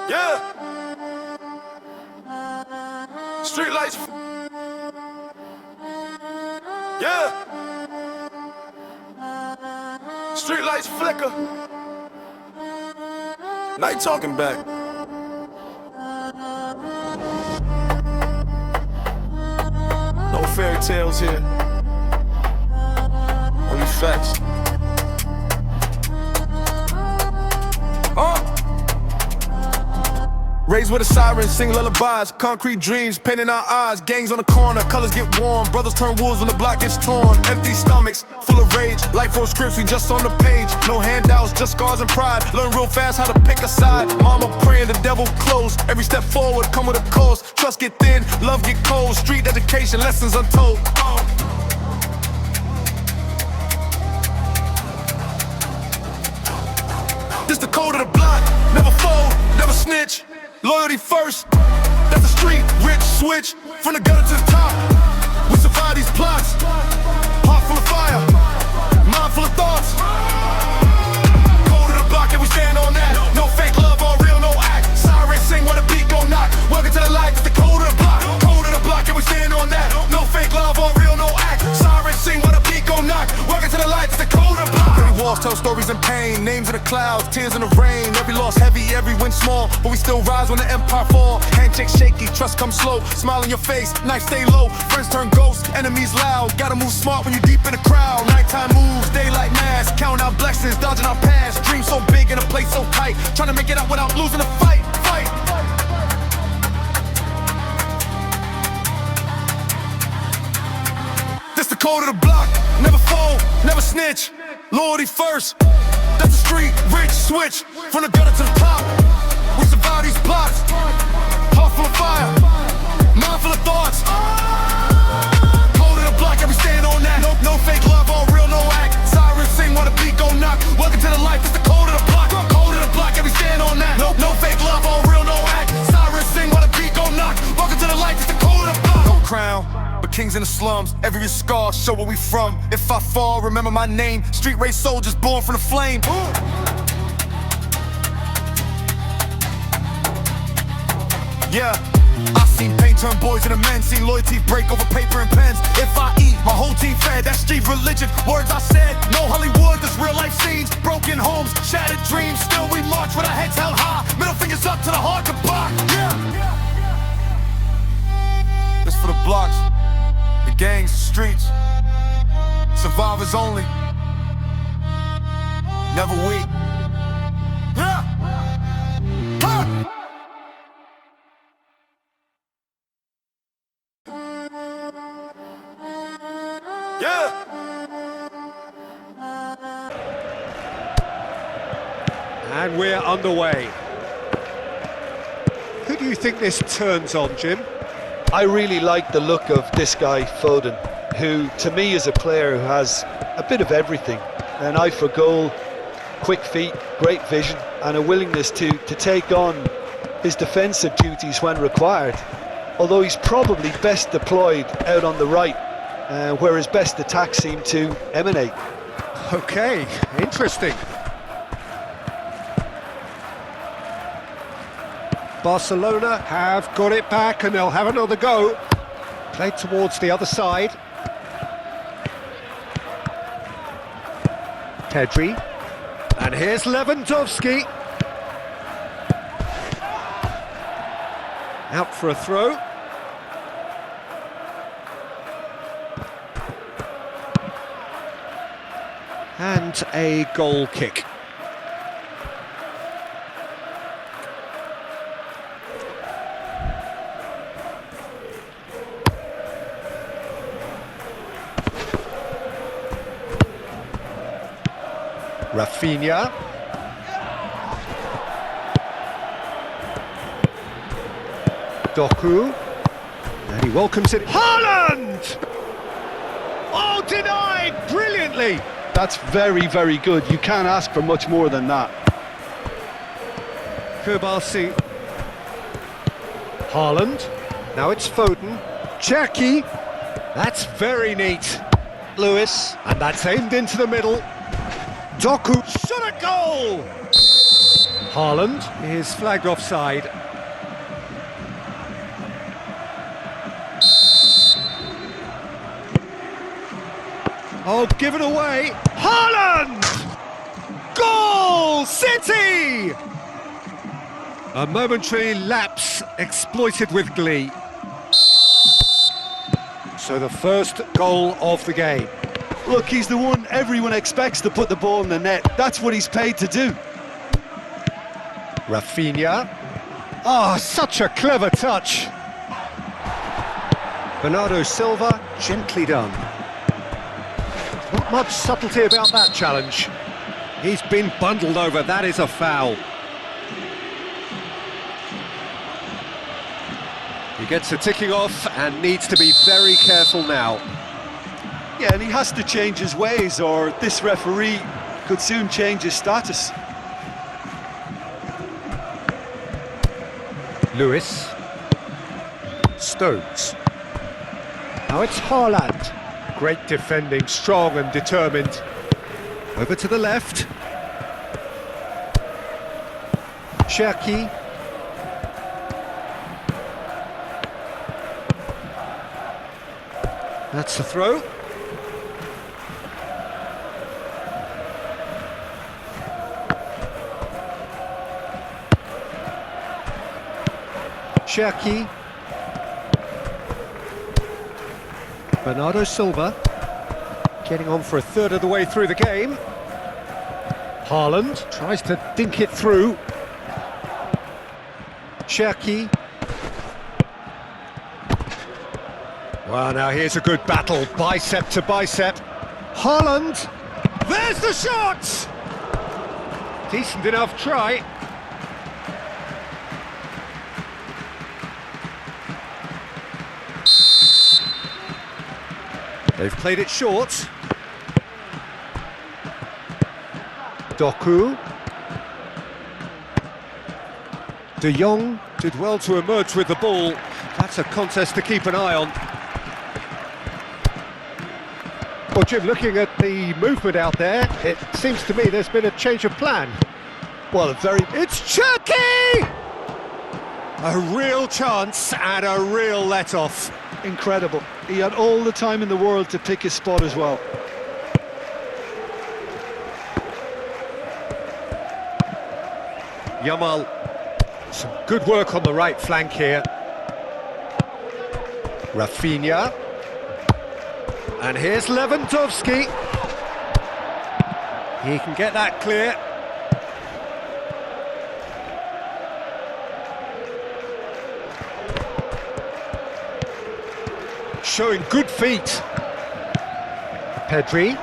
Yeah. Street lights. Yeah. Street lights flicker. Night talking back. No fairy tales here. Only facts. Raised with a siren, sing lullabies, concrete dreams, painting our eyes, gangs on the corner, colors get warm, brothers turn wolves when the block gets torn, empty stomachs, full of rage, life on scripts, we just on the page, no handouts, just scars and pride, learn real fast how to pick a side, mama praying the devil close, every step forward come with a cost, trust get thin, love get cold, street education, lessons untold. This the code of the block, never fold, never snitch. Loyalty first, that's the street, rich switch, from the gutter to the top. We survive these plots, heart full of fire, mind full of thoughts. Code of the block and we stand on that. No fake love, all real, no act. Sirens sing when the beat gon' knock. Welcome to the light, it's the code of the block. Code of the block and we stand on that. No fake love, all real, no act. Sirens sing when the beat gon' knock. Welcome to the light, it's the code of the block. Every walls tell stories in pain, names in the clouds, tears in the rain. Every loss heavy, every win small, but we still rise when the empire fall. Handshake shaky, trust come slow. Smile on your face, knife stay low. Friends turn ghosts, enemies loud. Gotta move smart when you're deep in the crowd. Nighttime moves, daylight mass. Count out blessings, dodging our past. Dreams so big and a place so tight. Trying to make it out without losing a fight. This the code of the block, never fold, never snitch. Loyalty first, that's the street, rich switch, from the gutter to the top. We survive these plots, heart full of fire, mind full of thoughts. Code of the block, and we stand on that. No fake love, all real, no act. Sirens sing while the beat gon' knock. Welcome to the life, it's the code of the block. Code of the block, and we stand on that. No fake love, all real, no act. Sirens sing while the beat gon' knock. Welcome to the life, it's the code of the block. No crown, but kings in the slums. Every scar show where we from. If I fall, remember my name. Street race soldiers born from the flame. Yeah, I seen pain turn boys into men. Seen loyalty break over paper and pens. If I eat, my whole team fed. That's street religion, words I said. No Hollywood, this real life scenes. Broken homes, shattered dreams. Still we march with our heads held high. Middle fingers up to the heart to block. Yeah. This for the blocks, the gangs, the streets. Survivors only. Never weak. Yeah. Ha! Yeah. And we're underway. Who do you think this turns on, Jim? I really like the look of this guy, Foden, who to me is a player who has a bit of everything. An eye for goal, quick feet, great vision, and a willingness to take on his defensive duties when required. Although he's probably best deployed out on the right, where his best attacks seem to emanate. Okay, interesting. Barcelona have got it back and they'll have another go. Played towards the other side. Pedri. And here's Lewandowski. Out for a throw. And a goal kick. Rafinha. Doku. And he welcomes it. Haaland! Oh, denied brilliantly. That's very, very good. You can't ask for much more than that. Kubasi. Haaland. Now it's Foden. Cherki. That's very neat. Lewis. And that's aimed into the middle. Doku. Shot a goal! Haaland is flagged offside. Oh, given away. Haaland! Goal! City! A momentary lapse exploited with glee. So the first goal of the game. Look, he's the one everyone expects to put the ball in the net. That's what he's paid to do. Rafinha. Oh, such a clever touch. Bernardo Silva, gently done. Not much subtlety about that challenge. He's been bundled over, that is a foul. He gets a ticking off and needs to be very careful now. Yeah, and he has to change his ways, or this referee could soon change his status. Lewis. Stones. Now it's Haaland. Great defending, strong and determined. Over to the left. Cherki. That's the throw. Cherki. Bernardo Silva getting on for a third of the way through the game. Haaland tries to dink it through. Cherki. Well, now here's a good battle, bicep to bicep. Haaland! There's the shot! Decent enough try. They've played it short. Doku. De Jong did well to emerge with the ball. That's a contest to keep an eye on. Well, Jim, looking at the movement out there, it seems to me there's been a change of plan. Well, It's Cherki! A real chance and a real let-off. incredible. He had all the time in the world to pick his spot as well. Yamal, some good work on the right flank here. Rafinha. And here's Lewandowski. He can get that clear. Showing good feet. Pedri.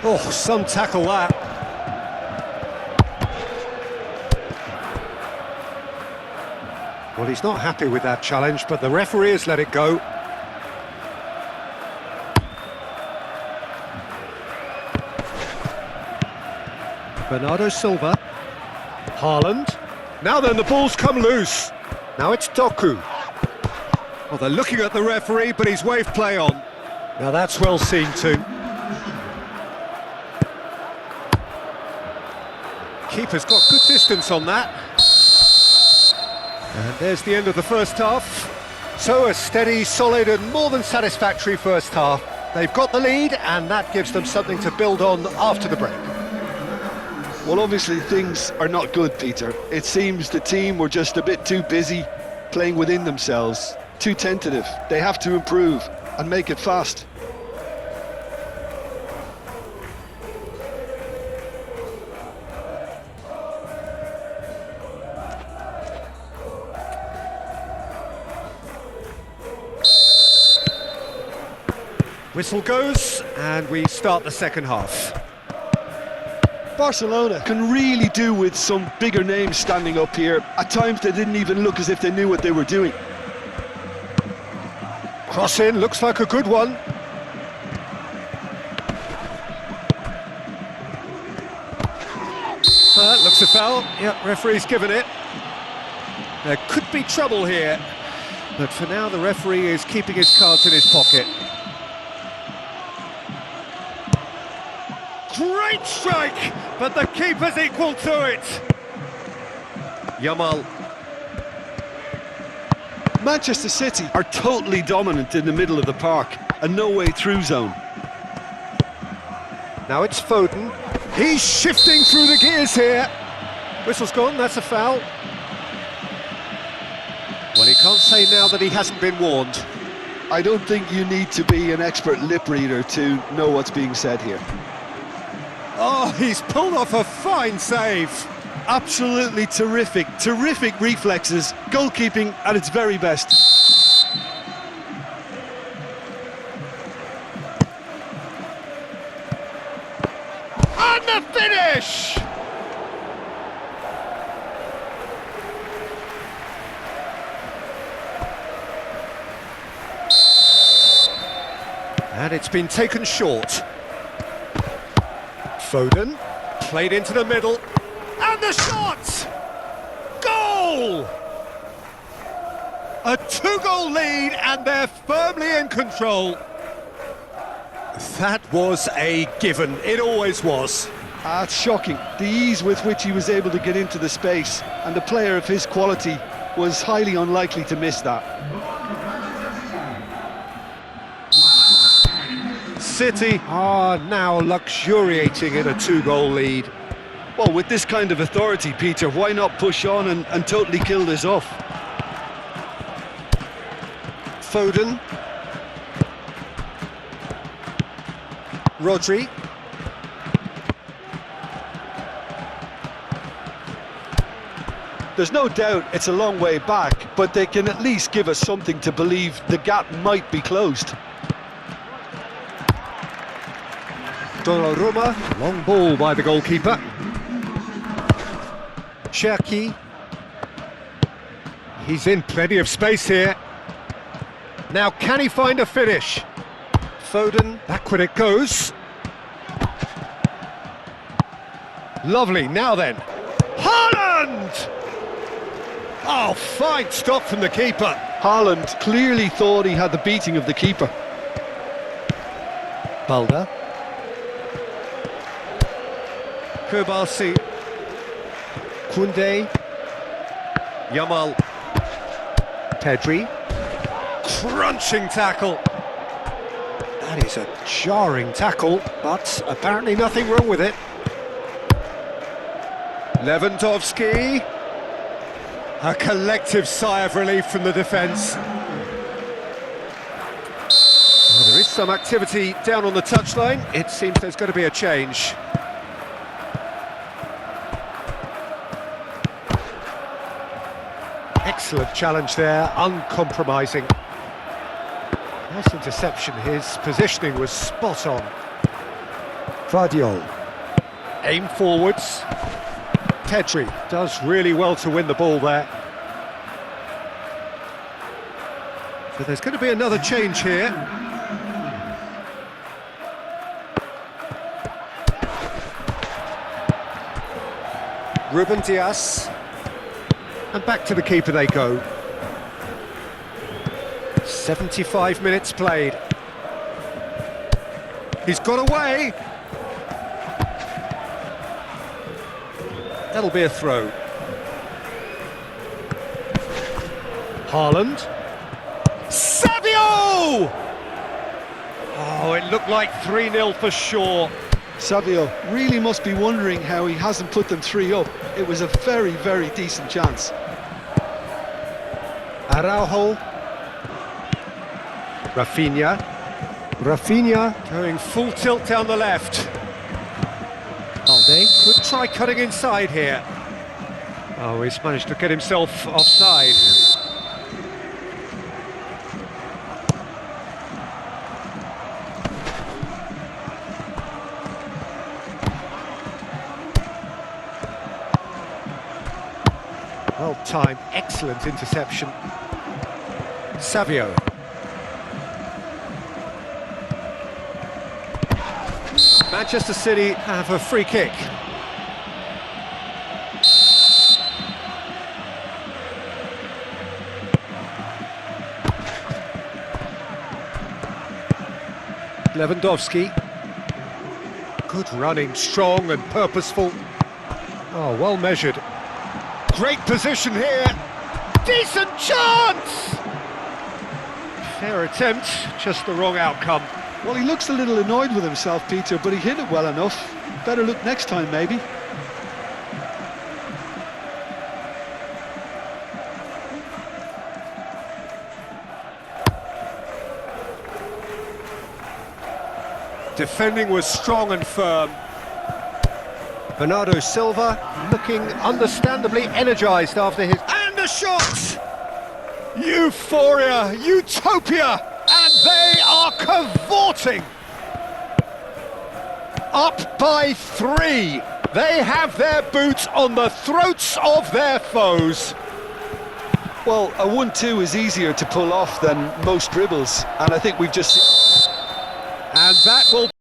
Oh, some tackle that. Well, he's not happy with that challenge, but the referee has let it go. Bernardo Silva. Haaland. Now then, the ball's come loose. Now it's Doku. Well, they're looking at the referee, but he's waved play on. Now that's well seen too. Keeper's got good distance on that. And there's the end of the first half. So a steady, solid and more than satisfactory first half. They've got the lead and that gives them something to build on after the break. Well, obviously things are not good, Peter. It seems the team were just a bit too busy playing within themselves, too tentative. They have to improve and make it fast. Whistle goes and we start the second half. Barcelona can really do with some bigger names standing up here. At times they didn't even look as if they knew what they were doing. Cross in, looks like a good one. Looks a foul. Yep, referee's given it. There could be trouble here, but for now the referee is keeping his cards in his pocket. Great strike, but the keeper's equal to it. Yamal. Manchester City are totally dominant in the middle of the park, a no-way through zone. Now it's Foden. He's shifting through the gears here. Whistle's gone, that's a foul. Well, he can't say now that he hasn't been warned. I don't think you need to be an expert lip reader to know what's being said here. Oh, he's pulled off a fine save. Absolutely terrific reflexes, goalkeeping at its very best. And the finish! And it's been taken short. Foden, played into the middle, and the shot! Goal! A 2-goal lead, and they're firmly in control. That was a given, it always was. It's shocking, the ease with which he was able to get into the space, and a player of his quality was highly unlikely to miss that. City are now luxuriating in a 2-goal lead. Well, with this kind of authority, Peter, why not push on and totally kill this off? Foden. Rodri. There's no doubt it's a long way back, but they can at least give us something to believe the gap might be closed. Donnarumma, long ball by the goalkeeper. Cherki. He's in plenty of space here. Now can he find a finish? Foden, backward it goes. Lovely, now then. Haaland! Oh, fine stop from the keeper. Haaland clearly thought he had the beating of the keeper. Balda. Kubasi. Koundé. Yamal. Pedri. Crunching tackle. That is a jarring tackle, but apparently nothing wrong with it. Lewandowski. A collective sigh of relief from the defence. Well, there is some activity down on the touchline. It seems there's going to be a change. Excellent challenge there, uncompromising. Nice interception, his positioning was spot on. Guardiola. Aim forwards. Pedri does really well to win the ball there. So there's going to be another change here. Ruben Dias. And back to the keeper they go. 75 minutes played. He's got away. That'll be a throw. Haaland. Savio! Oh, it looked like 3-0 for sure. Savio really must be wondering how he hasn't put them 3 up. It was a very, very decent chance. Araujo. Rafinha. Rafinha going full tilt down the left. Balde could try cutting inside here. Oh, he's managed to get himself offside. Well timed, excellent interception. Savio. Manchester City have a free kick. Lewandowski. Good running, strong and purposeful. Oh, well measured. Great position here. Decent chance! Fair attempt, just the wrong outcome. Well, he looks a little annoyed with himself, Peter, but he hit it well enough. Better look next time, maybe. Defending was strong and firm. Bernardo Silva looking understandably energised after his... And a shot! Euphoria, utopia, and they are cavorting! Up by 3. They have their boots on the throats of their foes. Well, a 1-2 is easier to pull off than most dribbles, and I think we've just... And that will...